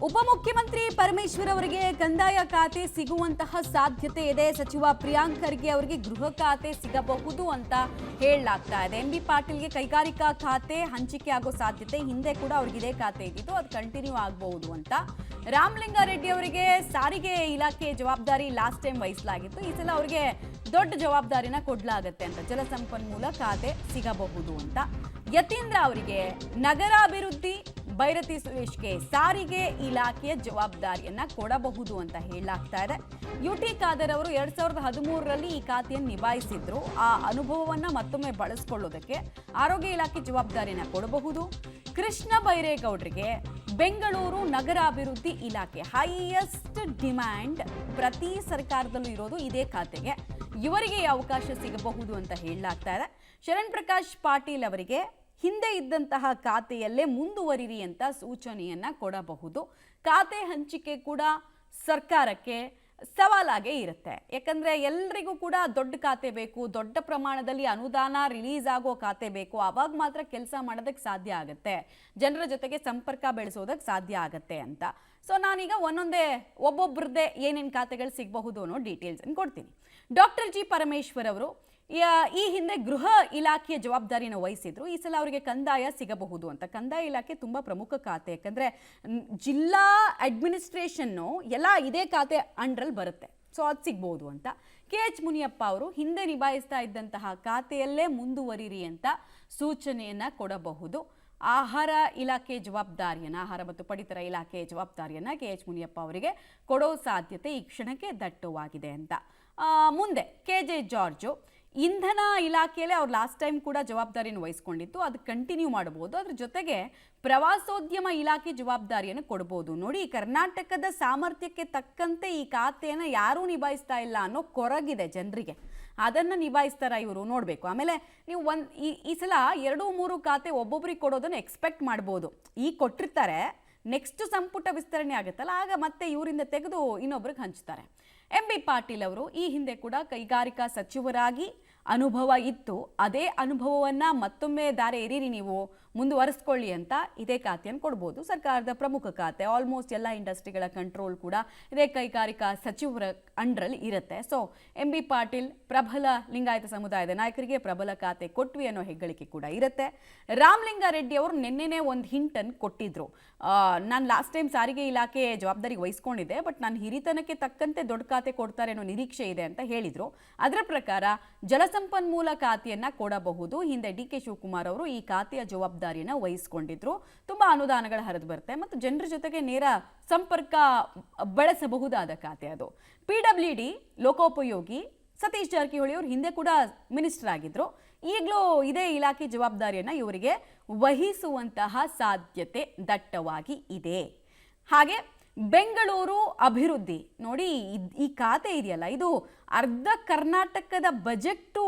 ಉಪಮುಖ್ಯಮಂತ್ರಿ ಪರಮೇಶ್ವರ್ ಅವರಿಗೆ ಕಂದಾಯ ಖಾತೆ ಸಿಗುವಂತಹ ಸಾಧ್ಯತೆ ಇದೆ. ಸಚಿವ ಪ್ರಿಯಾಂಕ್ ಖರ್ಗೆ ಅವರಿಗೆ ಗೃಹ ಖಾತೆ ಸಿಗಬಹುದು ಅಂತ ಹೇಳಲಾಗ್ತಾ ಇದೆ. ಎಂಬಿ ಪಾಟೀಲ್ಗೆ ಕೈಗಾರಿಕಾ ಖಾತೆ ಹಂಚಿಕೆ ಆಗೋ ಸಾಧ್ಯತೆ, ಹಿಂದೆ ಕೂಡ ಅವ್ರಿಗೆ ಇದೇ ಖಾತೆ ಇದ್ದಿತ್ತು, ಅದು ಕಂಟಿನ್ಯೂ ಆಗಬಹುದು ಅಂತ. ರಾಮಲಿಂಗಾರೆಡ್ಡಿ ಅವರಿಗೆ ಸಾರಿಗೆ ಇಲಾಖೆ ಜವಾಬ್ದಾರಿ ಲಾಸ್ಟ್ ಟೈಮ್ ವಹಿಸಲಾಗಿತ್ತು, ಈ ಸಲ ಅವರಿಗೆ ದೊಡ್ಡ ಜವಾಬ್ದಾರಿನ ಕೊಡಲಾಗುತ್ತೆ ಅಂತ. ಜಲಸಂಪನ್ಮೂಲ ಖಾತೆ ಸಿಗಬಹುದು ಅಂತ. ಯತೀಂದ್ರ ಅವರಿಗೆ ನಗರಾಭಿವೃದ್ಧಿ, ಭೈರತಿ ಸುರೇಶ್ಗೆ ಸಾರಿಗೆ ಇಲಾಖೆಯ ಜವಾಬ್ದಾರಿಯನ್ನ ಕೊಡಬಹುದು ಅಂತ ಹೇಳಲಾಗ್ತಾ ಇದೆ. ಯುಟಿ ಖಾದರ್ ಅವರು 2013ರಲ್ಲಿ ಈ ಖಾತೆಯನ್ನು ನಿಭಾಯಿಸಿದ್ರು. ಆ ಅನುಭವವನ್ನ ಮತ್ತೊಮ್ಮೆ ಬಳಸಿಕೊಳ್ಳೋದಕ್ಕೆ ಆರೋಗ್ಯ ಇಲಾಖೆ ಜವಾಬ್ದಾರಿಯನ್ನ ಕೊಡಬಹುದು. ಕೃಷ್ಣ ಬೈರೇಗೌಡರಿಗೆ ಬೆಂಗಳೂರು ನಗರಾಭಿವೃದ್ಧಿ ಇಲಾಖೆ, ಹೈಯೆಸ್ಟ್ ಡಿಮ್ಯಾಂಡ್ ಪ್ರತಿ ಸರ್ಕಾರದಲ್ಲೂ ಇರೋದು ಇದೇ ಖಾತೆಗೆ, ಇವರಿಗೆ ಅವಕಾಶ ಸಿಗಬಹುದು ಅಂತ ಹೇಳಲಾಗ್ತಾ ಇದೆ. ಶರಣ್ ಪ್ರಕಾಶ್ ಪಾಟೀಲ್ ಅವರಿಗೆ ಹಿಂದೆ ಇದ್ದಂತಹ ಖಾತೆಯಲ್ಲೇ ಮುಂದುವರಿರಿ ಅಂತ ಸೂಚನೆಯನ್ನ ಕೊಡಬಹುದು. ಖಾತೆ ಹಂಚಿಕೆ ಕೂಡ ಸರ್ಕಾರಕ್ಕೆ ಸವಾಲಾಗೇ ಇರುತ್ತೆ. ಯಾಕಂದ್ರೆ ಎಲ್ರಿಗೂ ಕೂಡ ದೊಡ್ಡ ಖಾತೆ ಬೇಕು, ದೊಡ್ಡ ಪ್ರಮಾಣದಲ್ಲಿ ಅನುದಾನ ರಿಲೀಸ್ ಆಗೋ ಖಾತೆ ಬೇಕು, ಆವಾಗ ಮಾತ್ರ ಕೆಲಸ ಮಾಡೋದಕ್ಕೆ ಸಾಧ್ಯ ಆಗುತ್ತೆ, ಜನರ ಜೊತೆಗೆ ಸಂಪರ್ಕ ಬೆಳೆಸೋದಕ್ಕೆ ಸಾಧ್ಯ ಆಗುತ್ತೆ ಅಂತ. ಸೊ ನಾನೀಗ ಒಬ್ಬೊಬ್ಬರದ್ದೇ ಏನೇನು ಖಾತೆಗಳು ಸಿಗಬಹುದು ಅನ್ನೋ ಡೀಟೇಲ್ಸ್ ಕೊಡ್ತೀನಿ. ಡಾಕ್ಟರ್ ಜಿ ಪರಮೇಶ್ವರ್ ಅವರು ಈ ಹಿಂದೆ ಗೃಹ ಇಲಾಖೆಯ ಜವಾಬ್ದಾರಿಯನ್ನು ವಹಿಸಿದ್ರು, ಈ ಸಲ ಅವರಿಗೆ ಕಂದಾಯ ಸಿಗಬಹುದು ಅಂತ. ಕಂದಾಯ ಇಲಾಖೆ ತುಂಬಾ ಪ್ರಮುಖ ಖಾತೆ, ಯಾಕಂದ್ರೆ ಜಿಲ್ಲಾ ಅಡ್ಮಿನಿಸ್ಟ್ರೇಷನ್ನು ಎಲ್ಲ ಇದೇ ಖಾತೆ ಅಂಡ್ರಲ್ಲಿ ಬರುತ್ತೆ, ಸೊ ಅದು ಸಿಗ್ಬೋದು ಅಂತ. KH ಮುನಿಯಪ್ಪ ಅವರು ಹಿಂದೆ ನಿಭಾಯಿಸ್ತಾ ಇದ್ದಂತಹ ಖಾತೆಯಲ್ಲೇ ಮುಂದುವರಿರಿ ಅಂತ ಸೂಚನೆಯನ್ನ ಕೊಡಬಹುದು. ಆಹಾರ ಇಲಾಖೆ ಜವಾಬ್ದಾರಿಯನ್ನ, ಆಹಾರ ಮತ್ತು ಪಡಿತರ ಇಲಾಖೆ ಜವಾಬ್ದಾರಿಯನ್ನ KH ಮುನಿಯಪ್ಪ ಅವರಿಗೆ ಕೊಡೋ ಸಾಧ್ಯತೆ ಈ ಕ್ಷಣಕ್ಕೆ ದಟ್ಟವಾಗಿದೆ ಅಂತ. ಮುಂದೆ KJ ಜಾರ್ಜು ಇಂಧನ ಇಲಾಖೆಯಲ್ಲೇ ಅವ್ರು ಲಾಸ್ಟ್ ಟೈಮ್ ಕೂಡ ಜವಾಬ್ದಾರಿಯನ್ನು ವಹಿಸ್ಕೊಂಡಿತ್ತು, ಅದು ಕಂಟಿನ್ಯೂ ಮಾಡಬಹುದು. ಅದ್ರ ಜೊತೆಗೆ ಪ್ರವಾಸೋದ್ಯಮ ಇಲಾಖೆ ಜವಾಬ್ದಾರಿಯನ್ನು ಕೊಡ್ಬೋದು. ನೋಡಿ, ಕರ್ನಾಟಕದ ಸಾಮರ್ಥ್ಯಕ್ಕೆ ತಕ್ಕಂತೆ ಈ ಖಾತೆಯನ್ನು ಯಾರೂ ನಿಭಾಯಿಸ್ತಾ ಇಲ್ಲ ಅನ್ನೋ ಕೊರಗಿದೆ ಜನರಿಗೆ, ಅದನ್ನು ನಿಭಾಯಿಸ್ತಾರ ಇವರು ನೋಡಬೇಕು. ಆಮೇಲೆ ನೀವು ಈ ಸಲ 2-3 ಖಾತೆ ಒಬ್ಬೊಬ್ರಿಗೆ ಕೊಡೋದನ್ನು ಎಕ್ಸ್ಪೆಕ್ಟ್ ಮಾಡ್ಬೋದು. ಈಗ ಕೊಟ್ಟಿರ್ತಾರೆ, ನೆಕ್ಸ್ಟ್ ಸಂಪುಟ ವಿಸ್ತರಣೆ ಆಗುತ್ತಲ್ಲ, ಆಗ ಮತ್ತೆ ಇವರಿಂದ ತೆಗೆದು ಇನ್ನೊಬ್ರಿಗೆ ಹಂಚ್ತಾರೆ. MB ಪಾಟೀಲ್ ಅವರು ಈ ಹಿಂದೆ ಕೂಡ ಕೈಗಾರಿಕಾ ಸಚಿವರಾಗಿ ಅನುಭವ ಇತ್ತು, ಅದೇ ಅನುಭವವನ್ನು ಮತ್ತೊಮ್ಮೆ ದಾರೆ ಎರೀರಿ, ನೀವು ಮುಂದುವರಿಸ್ಕೊಳ್ಳಿ ಅಂತ ಇದೇ ಖಾತೆಯನ್ನು ಕೊಡ್ಬೋದು. ಸರ್ಕಾರದ ಪ್ರಮುಖ ಖಾತೆ, ಆಲ್ಮೋಸ್ಟ್ ಎಲ್ಲ ಇಂಡಸ್ಟ್ರಿಗಳ ಕಂಟ್ರೋಲ್ ಕೂಡ ಇದೇ ಕೈಗಾರಿಕಾ ಸಚಿವರ ಅಂಡ್ರಲ್ಲಿ ಇರುತ್ತೆ. ಸೊ MB ಪಾಟೀಲ್ ಪ್ರಬಲ ಲಿಂಗಾಯತ ಸಮುದಾಯದ ನಾಯಕರಿಗೆ ಪ್ರಬಲ ಖಾತೆ ಕೊಟ್ವಿ ಅನ್ನೋ ಹೆಗ್ಗಳಿಕೆ ಕೂಡ ಇರುತ್ತೆ. ರಾಮಲಿಂಗಾರೆಡ್ಡಿ ಅವರು ನಿನ್ನೆನೇ ಒಂದು ಹಿಂಟನ್ನು ಕೊಟ್ಟಿದ್ರು, ನಾನು ಲಾಸ್ಟ್ ಟೈಮ್ ಸಾರಿಗೆ ಇಲಾಖೆ ಜವಾಬ್ದಾರಿ ವಹಿಸ್ಕೊಂಡಿದ್ದೆ, ಬಟ್ ನಾನು ಹಿರಿತನಕ್ಕೆ ತಕ್ಕಂತೆ ದೊಡ್ಡ ಖಾತೆ ಕೊಡ್ತಾರೆ ಅನ್ನೋ ನಿರೀಕ್ಷೆ ಇದೆ ಅಂತ ಹೇಳಿದ್ರು. ಅದರ ಪ್ರಕಾರ ಜಲಸಂಪನ್ಮೂಲ ಖಾತೆಯನ್ನ ಕೊಡಬಹುದು. ಹಿಂದೆ DK ಶಿವಕುಮಾರ್ ಅವರು ಈ ಖಾತೆಯ ಜವಾಬ್ದಾರಿಯನ್ನು ವಹಿಸಿಕೊಂಡಿದ್ರು. ತುಂಬಾ ಅನುದಾನಗಳು ಹರಿದು ಬರುತ್ತೆ ಮತ್ತು ಜನರ ಜೊತೆಗೆ ನೇರ ಸಂಪರ್ಕ ಬೆಳೆಸಬಹುದಾದ ಖಾತೆ ಅದು. PWD ಲೋಕೋಪಯೋಗಿ ಸತೀಶ್ ಜಾರಕಿಹೊಳಿ ಅವರು ಹಿಂದೆ ಕೂಡ ಮಿನಿಸ್ಟರ್ ಆಗಿದ್ರು, ಈಗಲೂ ಇದೇ ಇಲಾಖೆ ಜವಾಬ್ದಾರಿಯನ್ನು ಇವರಿಗೆ ವಹಿಸುವಂತಹ ಸಾಧ್ಯತೆ ದಟ್ಟವಾಗಿ ಇದೆ. ಹಾಗೆ ಬೆಂಗಳೂರು ಅಭಿವೃದ್ಧಿ, ನೋಡಿ ಈ ಖಾತೆ ಇದೆಯಲ್ಲ, ಇದು ಅರ್ಧ ಕರ್ನಾಟಕದ ಬಜೆಟ್ಟು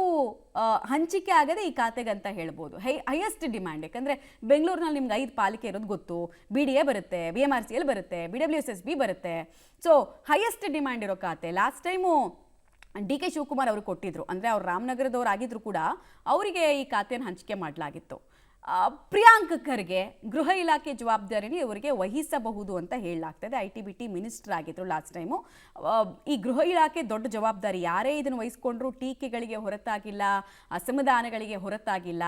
ಹಂಚಿಕೆ ಆಗದೆ ಈ ಖಾತೆಗಂತ ಹೇಳ್ಬೋದು. ಹೈಯೆಸ್ಟ್ ಡಿಮ್ಯಾಂಡ್, ಯಾಕಂದರೆ ಬೆಂಗಳೂರಿನಲ್ಲಿ ನಿಮ್ಗೆ 5 ಪಾಲಿಕೆ ಇರೋದು ಗೊತ್ತು, BDA ಬರುತ್ತೆ, BMRCL ಬರುತ್ತೆ, BWSSB ಬರುತ್ತೆ. ಸೊ ಹೈಯೆಸ್ಟ್ ಡಿಮ್ಯಾಂಡ್ ಇರೋ ಖಾತೆ. ಲಾಸ್ಟ್ ಟೈಮು DK ಶಿವಕುಮಾರ್ ಅವರು ಕೊಟ್ಟಿದ್ರು, ಅಂದರೆ ಅವ್ರು ರಾಮನಗರದವ್ರು ಆಗಿದ್ರು ಕೂಡ ಅವರಿಗೆ ಈ ಖಾತೆಯನ್ನು ಹಂಚಿಕೆ ಮಾಡಲಾಗಿತ್ತು. ಪ್ರಿಯಾಂಕ್ ಖರ್ಗೆ ಗೃಹ ಇಲಾಖೆ ಜವಾಬ್ದಾರಿని ಇವರಿಗೆ ವಹಿಸಬಹುದು ಅಂತ ಹೇಳಲಾಗ್ತದೆ. ITBT ಮಿನಿಸ್ಟರ್ ಆಗಿದ್ರು ಲಾಸ್ಟ್ ಟೈಮು. ಈ ಗೃಹ ಇಲಾಖೆ ದೊಡ್ಡ ಜವಾಬ್ದಾರಿ, ಯಾರೇ ಇದನ್ನು ವಹಿಸ್ಕೊಂಡ್ರು ಟೀಕೆಗಳಿಗೆ ಹೊರತಾಗಿಲ್ಲ, ಅಸಮಾಧಾನಗಳಿಗೆ ಹೊರತಾಗಿಲ್ಲ.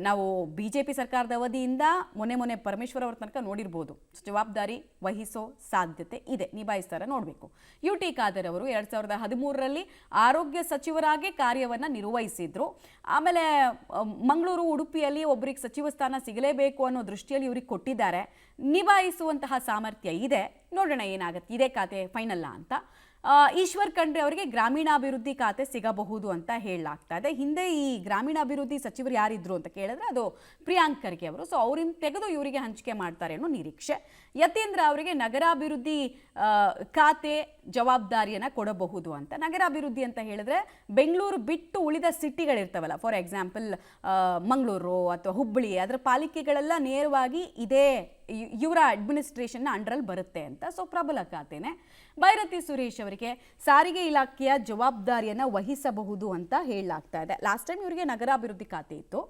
ನಾವು BJP ಸರ್ಕಾರದ ಅವಧಿಯಿಂದ ಮೊನ್ನೆ ಪರಮೇಶ್ವರ್ ಅವ್ರ ತನಕ ನೋಡಿರ್ಬೋದು, ಜವಾಬ್ದಾರಿ ವಹಿಸೋ ಸಾಧ್ಯತೆ ಇದೆ, ನಿಭಾಯಿಸ್ತಾರೆ, ನೋಡಬೇಕು. UT ಖಾದರ್ ಅವರು 2013ರಲ್ಲಿ ಆರೋಗ್ಯ ಸಚಿವರಾಗಿ ಕಾರ್ಯವನ್ನು ನಿರ್ವಹಿಸಿದ್ರು. ಆಮೇಲೆ ಮಂಗಳೂರು, ಉಡುಪಿಯಲ್ಲಿ ಒಬ್ಬರಿಗೆ ಸಚಿವ ಸ್ಥಾನ ಸಿಗಲೇಬೇಕು ಅನ್ನೋ ದೃಷ್ಟಿಯಲ್ಲಿ ಇವ್ರಿಗೆ ಕೊಟ್ಟಿದ್ದಾರೆ, ನಿಭಾಯಿಸುವಂತಹ ಸಾಮರ್ಥ್ಯ ಇದೆ. ನೋಡೋಣ ಏನಾಗುತ್ತೆ, ಇದೇ ಖಾತೆ ಫೈನಲ್ಲ ಅಂತ. ಈಶ್ವರ್ ಖಂಡ್ರೆ ಅವರಿಗೆ ಗ್ರಾಮೀಣಾಭಿವೃದ್ಧಿ ಖಾತೆ ಸಿಗಬಹುದು ಅಂತ ಹೇಳಲಾಗ್ತಾ ಇದೆ. ಹಿಂದೆ ಈ ಗ್ರಾಮೀಣಾಭಿವೃದ್ಧಿ ಸಚಿವರು ಯಾರಿದ್ರು ಅಂತ ಕೇಳಿದ್ರೆ ಅದು ಪ್ರಿಯಾಂಕ್ ಖರ್ಗೆ ಅವರು. ಸೊ ಅವರಿಂದ ತೆಗೆದು ಇವರಿಗೆ ಹಂಚಿಕೆ ಮಾಡ್ತಾರೆ ಅನ್ನೋ ನಿರೀಕ್ಷೆ. ಯತೀಂದ್ರ ಅವರಿಗೆ ನಗರಾಭಿವೃದ್ಧಿ ಖಾತೆ ಜವಾಬ್ದಾರಿಯನ್ನು ಕೊಡಬಹುದು ಅಂತ. ನಗರಾಭಿವೃದ್ಧಿ ಅಂತ ಹೇಳಿದ್ರೆ ಬೆಂಗಳೂರು ಬಿಟ್ಟು ಉಳಿದ ಸಿಟಿಗಳಿರ್ತವಲ್ಲ, ಫಾರ್ ಎಕ್ಸಾಂಪಲ್ ಮಂಗಳೂರು ಅಥವಾ ಹುಬ್ಬಳ್ಳಿ, ಅದರ ಪಾಲಿಕೆಗಳೆಲ್ಲ ನೇರವಾಗಿ ಇದೇ ಇವರ ಅಡ್ಮಿನಿಸ್ಟ್ರೇಷನ್ನ ಅಂಡರಲ್ಲಿ ಬರುತ್ತೆ ಅಂತ. ಸೊ ಪ್ರಬಲ ಖಾತೆನೆ. ಭೈರತಿ ಸುರೇಶ್ ಅವರಿಗೆ ಸಾರಿಗೆ ಇಲಾಖೆಯ ಜವಾಬ್ದಾರಿಯನ್ನು ವಹಿಸಬಹುದು ಅಂತ ಹೇಳಲಾಗ್ತಾ ಇದೆ. ಲಾಸ್ಟ್ ಟೈಮ್ ಇವರಿಗೆ ನಗರಾಭಿವೃದ್ಧಿ ಖಾತೆ ಇತ್ತು.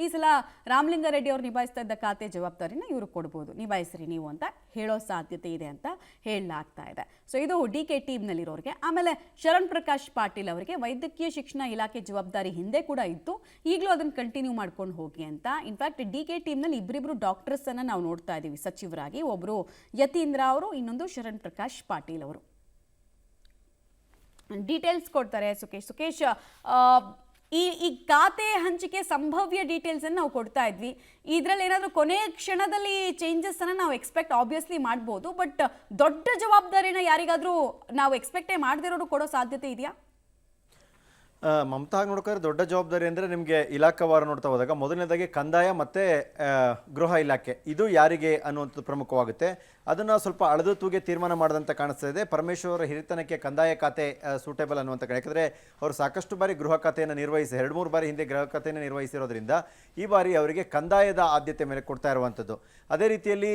ಈ ಸಲ ರಾಮಲಿಂಗಾರೆಡ್ಡಿ ಅವರು ನಿಭಾಯಿಸ್ತಾ ಇದ್ದ ಖಾತೆ ಜವಾಬ್ದಾರಿನ ಇವರು ಕೊಡ್ಬೋದು, ನಿಭಾಯಿಸ್ರಿ ನೀವು ಅಂತ ಹೇಳೋ ಸಾಧ್ಯತೆ ಇದೆ ಅಂತ ಹೇಳಲಾಗ್ತಾ ಇದೆ. ಸೊ ಇದು DK ಟೀಮ್ನಲ್ಲಿರೋರಿಗೆ. ಆಮೇಲೆ ಶರಣ್ ಪ್ರಕಾಶ್ ಪಾಟೀಲ್ ಅವರಿಗೆ ವೈದ್ಯಕೀಯ ಶಿಕ್ಷಣ ಇಲಾಖೆ ಜವಾಬ್ದಾರಿ ಹಿಂದೆ ಕೂಡ ಇತ್ತು, ಈಗಲೂ ಅದನ್ನು ಕಂಟಿನ್ಯೂ ಮಾಡ್ಕೊಂಡು ಹೋಗಿ ಅಂತ. ಇನ್ಫ್ಯಾಕ್ಟ್ DK ಟೀಮ್ನಲ್ಲಿ ಇಬ್ಬರಿಬ್ಬರು ಡಾಕ್ಟರ್ಸ್ ಅನ್ನ ನಾವು ನೋಡ್ತಾ ಇದ್ದೀವಿ ಸಚಿವರಾಗಿ. ಒಬ್ಬರು ಯತೀಂದ್ರ ಅವರು, ಇನ್ನೊಂದು ಶರಣ್ ಪ್ರಕಾಶ್ ಪಾಟೀಲ್ ಅವರು. ಡೀಟೇಲ್ಸ್ ಕೊಡ್ತಾರೆ ಸುಕೇಶ್. ಈ ಖಾತೆ ಹಂಚಿಕೆ ಸಂಭವ್ಯ ಡೀಟೇಲ್ಸ್ ಅನ್ನು ನಾವು ಕೊಡ್ತಾ ಇದ್ವಿ. ಇದರಲ್ಲಿ ಏನಾದರೂ ಕೊನೆ ಕ್ಷಣದಲ್ಲಿ ಚೇಂಜಸ್ ಅನ್ನ ನಾವು ಎಕ್ಸ್ಪೆಕ್ಟ್ ಆಬ್ವಿಯಸ್ಲಿ ಮಾಡ್ಬೋದು, ಬಟ್ ದೊಡ್ಡ ಜವಾಬ್ದಾರಿನ ಯಾರಿಗಾದ್ರೂ ನಾವು ಎಕ್ಸ್ಪೆಕ್ಟೇ ಮಾಡದಿರೋರು ಕೊಡೋ ಸಾಧ್ಯತೆ ಇದೆಯಾ? ಮಮತಾ ನೋಡ್ಕೊಂಡ್ರೆ ದೊಡ್ಡ ಜವಾಬ್ದಾರಿ ಅಂದರೆ ನಿಮಗೆ ಇಲಾಖಾವಾರು ನೋಡ್ತಾ ಹೋದಾಗ ಮೊದಲನೇದಾಗಿ ಕಂದಾಯ ಮತ್ತು ಗೃಹ ಇಲಾಖೆ ಇದು ಯಾರಿಗೆ ಅನ್ನುವಂಥದ್ದು ಪ್ರಮುಖವಾಗುತ್ತೆ. ಅದನ್ನು ಸ್ವಲ್ಪ ಅಳೆದು ತೂಗೆ ತೀರ್ಮಾನ ಮಾಡಿದಂತೆ ಕಾಣಿಸ್ತಾ ಇದೆ. ಪರಮೇಶ್ವರ ಹಿರಿತನಕ್ಕೆ ಕಂದಾಯ ಖಾತೆ ಸೂಟೇಬಲ್ ಅನ್ನುವಂಥ ಕಡೆ, ಯಾಕಂದರೆ ಅವರು ಸಾಕಷ್ಟು ಬಾರಿ ಗೃಹ ಖಾತೆಯನ್ನು ನಿರ್ವಹಿಸಿ 2-3 ಬಾರಿ ಹಿಂದೆ ಗೃಹ ಖಾತೆಯನ್ನು ನಿರ್ವಹಿಸಿರೋದ್ರಿಂದ ಈ ಬಾರಿ ಅವರಿಗೆ ಕಂದಾಯದ ಆದ್ಯತೆ ಮೇಲೆ ಕೊಡ್ತಾ ಇರುವಂಥದ್ದು. ಅದೇ ರೀತಿಯಲ್ಲಿ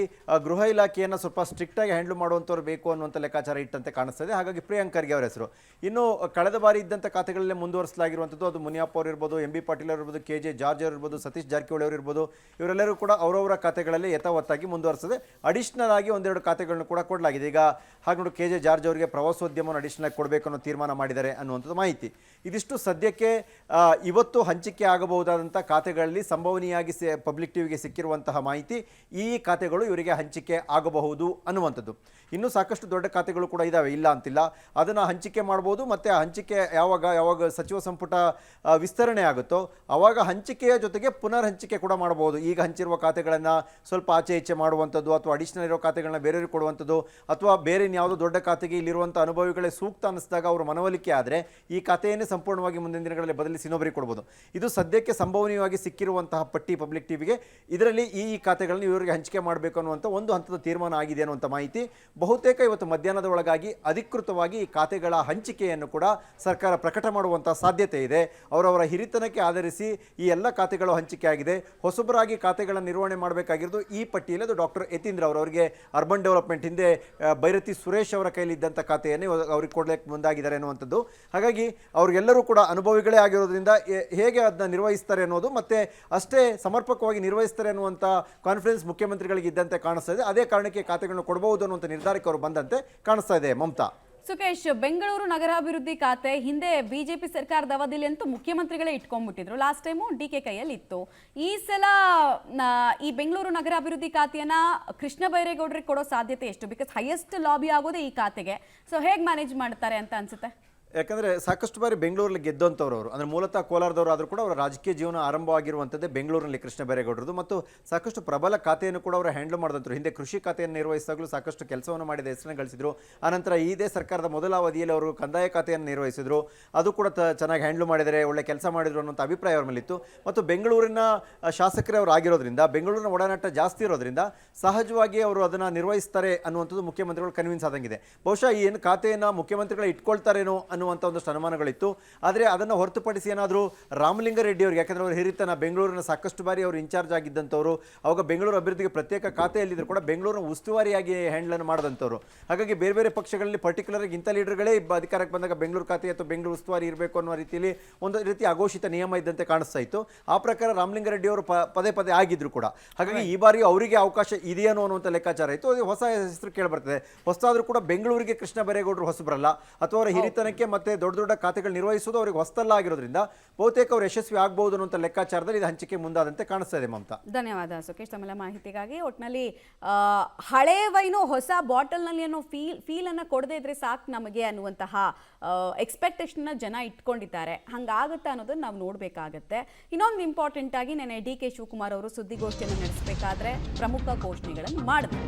ಗೃಹ ಇಲಾಖೆಯನ್ನು ಸ್ವಲ್ಪ ಸ್ಟ್ರಿಕ್ಟಾಗಿ ಹ್ಯಾಂಡ್ಲ್ ಮಾಡುವಂಥವ್ರು ಬೇಕು ಅನ್ನುವಂಥ ಲೆಕ್ಕಾಚಾರ ಇಟ್ಟಂತೆ ಕಾಣಿಸ್ತಾ ಇದೆ. ಹಾಗಾಗಿ ಪ್ರಿಯಾಂಕ್ ಖರ್ಗೆ ಅವರ ಹೆಸರು ಇನ್ನು ಕಳೆದ ಬಾರಿ ಇದ್ದಂಥ ಖಾತೆಗಳಲ್ಲೇ ಮುಂದುವರಿಸಲಾಗಿರುವಂಥದ್ದು. ಅದು ಮುನಿಯಪ್ಪ ಅವರು ಇರ್ಬೋದು, MB ಪಾಟೀಲ್ ಅವರು ಇರ್ಬೋದು, KJ ಜಾರ್ಜ್ ಅವರು ಇರ್ಬೋದು, ಸತೀಶ್ ಜಾರಕಿಹೊಳಿ ಅವರು ಇರ್ಬೋದು, ಇವರೆಲ್ಲರೂ ಕೂಡ ಅವರವರ ಖಾತೆಗಳಲ್ಲಿ ಯಥಾವತ್ತಾಗಿ ಮುಂದುವರಿಸದೆ ಅಡಿಷನಲ್ ಆಗಿ ಒಂದೆರಡು ಖಾತೆಗಳನ್ನು ಕೂಡ ಕೊಡಲಾಗಿದೆ. ಈಗ ಹಾಗೆ ನೋಡಿ KJ ಜಾರ್ಜ್ ಅವರಿಗೆ ಪ್ರವಾಸೋದ್ಯಮವನ್ನು ಅಡಿಷನಲ್ ಆಗಿ ಕೊಡಬೇಕು ಅನ್ನೋ ತೀರ್ಮಾನ ಮಾಡಿದ್ದಾರೆ ಅನ್ನುವಂಥದ್ದು ಮಾಹಿತಿ. ಇದಿಷ್ಟು ಸದ್ಯಕ್ಕೆ ಇವತ್ತು ಹಂಚಿಕೆ ಆಗಬಹುದಾದಂಥ ಖಾತೆಗಳಲ್ಲಿ ಸಂಭವನೀಯಾಗಿ ಪಬ್ಲಿಕ್ ಟಿವಿಗೆ ಸಿಕ್ಕಿರುವಂತಹ ಮಾಹಿತಿ. ಈ ಖಾತೆಗಳು ಇವರಿಗೆ ಹಂಚಿಕೆ ಆಗಬಹುದು ಅನ್ನುವಂಥದ್ದು. ಇನ್ನೂ ಸಾಕಷ್ಟು ದೊಡ್ಡ ಖಾತೆಗಳು ಕೂಡ ಇದ್ದಾವೆ, ಇಲ್ಲ ಅಂತಿಲ್ಲ. ಅದನ್ನು ಹಂಚಿಕೆ ಮಾಡ್ಬೋದು. ಮತ್ತು ಹಂಚಿಕೆ ಯಾವಾಗ ಸಚಿವ ಸಂಪುಟ ವಿಸ್ತರಣೆ ಆಗುತ್ತೋ ಆವಾಗ ಹಂಚಿಕೆಯ ಜೊತೆಗೆ ಪುನರ್ ಹಂಚಿಕೆ ಕೂಡ ಮಾಡಬಹುದು. ಈಗ ಹಂಚಿರುವ ಖಾತೆಗಳನ್ನು ಸ್ವಲ್ಪ ಆಚೆ ಈಚೆ ಮಾಡುವಂಥದ್ದು, ಅಥವಾ ಅಡಿಷನಲ್ ಇರೋ ಖಾತೆಗಳನ್ನ ಬೇರೆಯವ್ರಿಗೆ ಕೊಡುವಂಥದ್ದು, ಅಥವಾ ಬೇರೆ ಯಾವುದೋ ದೊಡ್ಡ ಖಾತೆಗೆ ಇಲ್ಲಿರುವಂಥ ಅನುಭವಿಗಳೇ ಸೂಕ್ತ ಅನ್ನಿಸಿದಾಗ ಅವರು ಮನವೊಲಿಕೆ ಆದರೆ ಈ ಖಾತೆಯನ್ನೇ ಸಂಪೂರ್ಣವಾಗಿ ಮುಂದಿನ ದಿನಗಳಲ್ಲಿ ಬದಲಿಸಿ ಇನ್ನೊಬ್ಬರಿಗೆ ಕೊಡ್ಬೋದು. ಇದು ಸದ್ಯಕ್ಕೆ ಸಂಭವನೀಯವಾಗಿ ಸಿಕ್ಕಿರುವಂತಹ ಪಟ್ಟಿ ಪಬ್ಲಿಕ್ ಟಿವಿಗೆ. ಇದರಲ್ಲಿ ಈ ಖಾತೆಗಳನ್ನು ಇವರಿಗೆ ಹಂಚಿಕೆ ಮಾಡಬೇಕು ಅನ್ನುವಂಥ ಒಂದು ಹಂತದ ತೀರ್ಮಾನ ಆಗಿದೆ ಅನ್ನುವಂಥ ಮಾಹಿತಿ. ಬಹುತೇಕ ಇವತ್ತು ಮಧ್ಯಾಹ್ನದ ಒಳಗಾಗಿ ಅಧಿಕೃತವಾಗಿ ಈ ಖಾತೆಗಳ ಹಂಚಿಕೆಯನ್ನು ಕೂಡ ಸರ್ಕಾರ ಪ್ರಕಟ ಮಾಡುವಂಥ ಸಾಧ್ಯತೆ ಇದೆ. ಅವರವರ ಹಿರಿತನಕ್ಕೆ ಆಧರಿಸಿ ಈ ಎಲ್ಲ ಖಾತೆಗಳು ಹಂಚಿಕೆ ಆಗಿದೆ. ಹೊಸಬರಾಗಿ ಖಾತೆಗಳ ನಿರ್ವಹಣೆ ಮಾಡಬೇಕಾಗಿರೋದು ಈ ಪಟ್ಟಿಯಲ್ಲಿ ಅದು ಡಾಕ್ಟರ್ ಯತೀಂದ್ರ ಅವರಿಗೆ ಅರ್ಬನ್ ಡೆವಲಪ್ಮೆಂಟ್ ಹಿಂದೆ ಭೈರತಿ ಸುರೇಶ್ ಅವರ ಕೈಲಿ ಇದ್ದಂಥ ಖಾತೆಯನ್ನೇ ಅವ್ರಿಗೆ ಕೊಡಲಿಕ್ಕೆ ಮುಂದಾಗಿದ್ದಾರೆ ಅನ್ನುವಂಥದ್ದು. ಹಾಗಾಗಿ ಅವರಿಗೆಲ್ಲರೂ ಕೂಡ ಅನುಭವಿಗಳೇ ಆಗಿರೋದ್ರಿಂದ ಹೇಗೆ ಅದನ್ನ ನಿರ್ವಹಿಸ್ತಾರೆ ಅನ್ನೋದು ಮತ್ತೆ ಅಷ್ಟೇ ಸಮರ್ಪಕವಾಗಿ ನಿರ್ವಹಿಸ್ತಾರೆ ಅನ್ನುವಂಥ ಕಾನ್ಫಿಡೆನ್ಸ್ ಮುಖ್ಯಮಂತ್ರಿಗಳಿಗೆ ಇದ್ದಂತೆ ಕಾಣಿಸ್ತಾ ಇದೆ. ಅದೇ ಕಾರಣಕ್ಕೆ ಖಾತೆಗಳನ್ನು ಕೊಡಬಹುದು ಅನ್ನುವಂಥ ನಿರ್ಧಾರಕ್ಕೆ ಅವರು ಬಂದಂತೆ ಕಾಣಿಸ್ತಾ ಇದೆ. ಮಮತಾ. ಸುಕೇಶ್, ಬೆಂಗಳೂರು ನಗರಾಭಿವೃದ್ಧಿ ಖಾತೆ ಹಿಂದೆ ಬಿಜೆಪಿ ಸರ್ಕಾರದ ಅವಧಿಯಲ್ಲಿ ಅಂತೂ ಮುಖ್ಯಮಂತ್ರಿಗಳೇ ಇಟ್ಕೊಂಡ್ಬಿಟ್ಟಿದ್ರು. ಲಾಸ್ಟ್ ಟೈಮು DK ಕೈಯಲ್ಲಿ ಇತ್ತು. ಈ ಸಲ ಈ ಬೆಂಗಳೂರು ನಗರಾಭಿವೃದ್ಧಿ ಖಾತೆಯನ್ನ ಕೃಷ್ಣ ಬೈರೇಗೌಡರಿಗೆ ಕೊಡೋ ಸಾಧ್ಯತೆ ಎಷ್ಟು? ಬಿಕಾಸ್ ಹೈಯೆಸ್ಟ್ ಲಾಬಿ ಆಗೋದೇ ಈ ಖಾತೆಗೆ. ಸೊ ಹೇಗೆ ಮ್ಯಾನೇಜ್ ಮಾಡ್ತಾರೆ ಅಂತ ಅನ್ಸುತ್ತೆ? ಯಾಕಂದರೆ ಸಾಕಷ್ಟು ಬಾರಿ ಬೆಂಗಳೂರಲ್ಲಿ ಗೆದ್ದಂಥವ್ರು ಅವರು, ಅಂದರೆ ಮೂಲತಃ ಕೋಲಾರದವರು ಆದರೂ ಕೂಡ ಅವರ ರಾಜಕೀಯ ಜೀವನ ಆರಂಭವಾಗಿರುವಂಥದ್ದೇ ಬೆಂಗಳೂರಿನಲ್ಲಿ ಕೃಷ್ಣ ಬೈರೇಗೌಡರದು. ಮತ್ತು ಸಾಕಷ್ಟು ಪ್ರಬಲ ಖಾತೆಯನ್ನು ಕೂಡ ಅವರು ಹ್ಯಾಂಡಲ್ ಮಾಡಿದಂಥರು. ಹಿಂದೆ ಕೃಷಿ ಖಾತೆಯನ್ನು ನಿರ್ವಹಿಸಿದಾಗಲೂ ಸಾಕಷ್ಟು ಕೆಲಸವನ್ನು ಮಾಡಿದ ಹೆಸರನ್ನು ಗಳಿಸಿದರು. ಆನಂತರ ಇದೇ ಸರ್ಕಾರದ ಮೊದಲ ಅವಧಿಯಲ್ಲಿ ಅವರು ಕಂದಾಯ ಖಾತೆಯನ್ನು ನಿರ್ವಹಿಸಿದರು. ಅದು ಕೂಡ ಚೆನ್ನಾಗಿ ಹ್ಯಾಂಡಲ್ ಮಾಡಿದರೆ, ಒಳ್ಳೆ ಕೆಲಸ ಮಾಡಿದರು ಅನ್ನೋಂಥ ಅಭಿಪ್ರಾಯ ಅವರ ಮೇಲಿತ್ತು. ಮತ್ತು ಬೆಂಗಳೂರಿನ ಶಾಸಕರೇ ಅವರು ಆಗಿರೋದ್ರಿಂದ, ಬೆಂಗಳೂರಿನ ಒಡನಾಟ ಜಾಸ್ತಿ ಇರೋದ್ರಿಂದ ಸಹಜವಾಗಿ ಅವರು ಅದನ್ನು ನಿರ್ವಹಿಸ್ತಾರೆ ಅನ್ನುವಂಥದ್ದು ಮುಖ್ಯಮಂತ್ರಿಗಳು ಕನ್ವಿನ್ಸ್ ಆದಂಗಿದೆ. ಬಹುಶಃ ಈ ಏನು ಖಾತೆಯನ್ನು ಮುಖ್ಯಮಂತ್ರಿಗಳು ಇಟ್ಕೊಳ್ತಾರೇನೋ ಅನ್ನುವಂಥ ಒಂದಷ್ಟು ಅನುಮಾನಗಳಿತ್ತು. ಆದರೆ ಅದನ್ನು ಹೊರತುಪಡಿಸಿ ಏನಾದರೂ ರಾಮಲಿಂಗಾರೆಡ್ಡಿ ಅವರಿಗೆ, ಯಾಕಂದರೆ ಅವರು ಹಿರಿತನ ಬೆಂಗಳೂರಿನ ಸಾಕಷ್ಟು ಬಾರಿ ಅವರು ಇನ್ಚಾರ್ಜ್ ಆಗಿದ್ದಂಥವ್ರು, ಅವಾಗ ಬೆಂಗಳೂರು ಅಭಿವೃದ್ಧಿಗೆ ಪ್ರತ್ಯೇಕ ಖಾತೆಯಲ್ಲಿದ್ದರೂ ಕೂಡ ಬೆಂಗಳೂರಿನ ಉಸ್ತುವಾರಿಯಾಗಿ ಹ್ಯಾಂಡಲನ್ನು ಮಾಡಿದಂಥವ್ರು. ಹಾಗಾಗಿ ಬೇರೆ ಬೇರೆ ಪಕ್ಷಗಳಲ್ಲಿ ಪರ್ಟಿಕ್ಯುಲರ್ ಇಂಥ ಲೀಡರ್ಗಳೇ ಅಧಿಕಾರಕ್ಕೆ ಬಂದಾಗ ಬೆಂಗಳೂರು ಖಾತೆ ಅಥವಾ ಬೆಂಗಳೂರು ಉಸ್ತುವಾರಿ ಇರಬೇಕು ಅನ್ನೋ ರೀತಿಯಲ್ಲಿ ಒಂದು ರೀತಿ ಅಘೋಷಿತ ನಿಯಮ ಇದ್ದಂತೆ ಕಾಣಿಸ್ತಾ ಇತ್ತು. ಆ ಪ್ರಕಾರ ರಾಮಲಿಂಗಾರೆಡ್ಡಿ ಅವರು ಪದೇ ಪದೇ ಆಗಿದ್ರು ಕೂಡ. ಹಾಗಾಗಿ ಈ ಬಾರಿ ಅವರಿಗೆ ಅವಕಾಶ ಇದೆಯೇನೋ ಅನ್ನುವಂಥ ಲೆಕ್ಕಾಚಾರ ಇತ್ತು. ಅದು ಹೊಸ ಹೆಸರು ಕೇಳಿಬರ್ತದೆ. ಹೊಸದಾದರೂ ಕೂಡ ಬೆಂಗಳೂರಿಗೆ ಕೃಷ್ಣ ಬೈರೇಗೌಡರು ಹೊಸಬರಲ್ಲ, ಅಥವಾ ಅವರ ಹಿರಿತನಕ್ಕೆ ಮತ್ತೆ ದೊಡ್ಡ ದೊಡ್ಡ ಖಾತೆಗಳು ನಿರ್ವಹಿಸುವುದು ಅವರಿಗೆ ಹೊಸತಲ್ಲ ಆಗಿರೋದ್ರಿಂದ ಬಹುತೇಕ ಅವರು ಯಶಸ್ವಿ ಆಗಬಹುದು ಅನ್ನುವಂಥ ಲೆಕ್ಕಾಚಾರದಲ್ಲಿ ಇದು ಹಂಚಿಕೆ ಮುಂದಾದಂತೆ ಕಾಣಿಸ್ತಾ ಇದೆ. ಮಮತಾ, ಧನ್ಯವಾದ ಸುಕೇಶ್ ತಮ್ಮೆಲ್ಲ ಮಾಹಿತಿಗಾಗಿ. ಒಟ್ಟಿನಲ್ಲಿ ಹಳೆ ವೈನು ಹೊಸ ಬಾಟಲ್ನಲ್ಲಿ ಅನ್ನೋ ಫೀಲ್ ಅನ್ನ ಕೊಡದೇ ಇದ್ರೆ ಸಾಕು ನಮಗೆ ಅನ್ನುವಂತಹ ಎಕ್ಸ್ಪೆಕ್ಟೇಷನ್ ಜನ ಇಟ್ಕೊಂಡಿದ್ದಾರೆ. ಹಂಗಾಗುತ್ತೆ ಅನ್ನೋದನ್ನ ನಾವು ನೋಡಬೇಕಾಗತ್ತೆ. ಇನ್ನೊಂದು ಇಂಪಾರ್ಟೆಂಟ್ ಆಗಿ ನೆನ್ನೆ DK ಶಿವಕುಮಾರ್ ಅವರು ಸುದ್ದಿಗೋಷ್ಠಿಯನ್ನು ನಡೆಸಬೇಕಾದ್ರೆ ಪ್ರಮುಖ ಘೋಷಣೆಗಳನ್ನು ಮಾಡಿದ್ರು.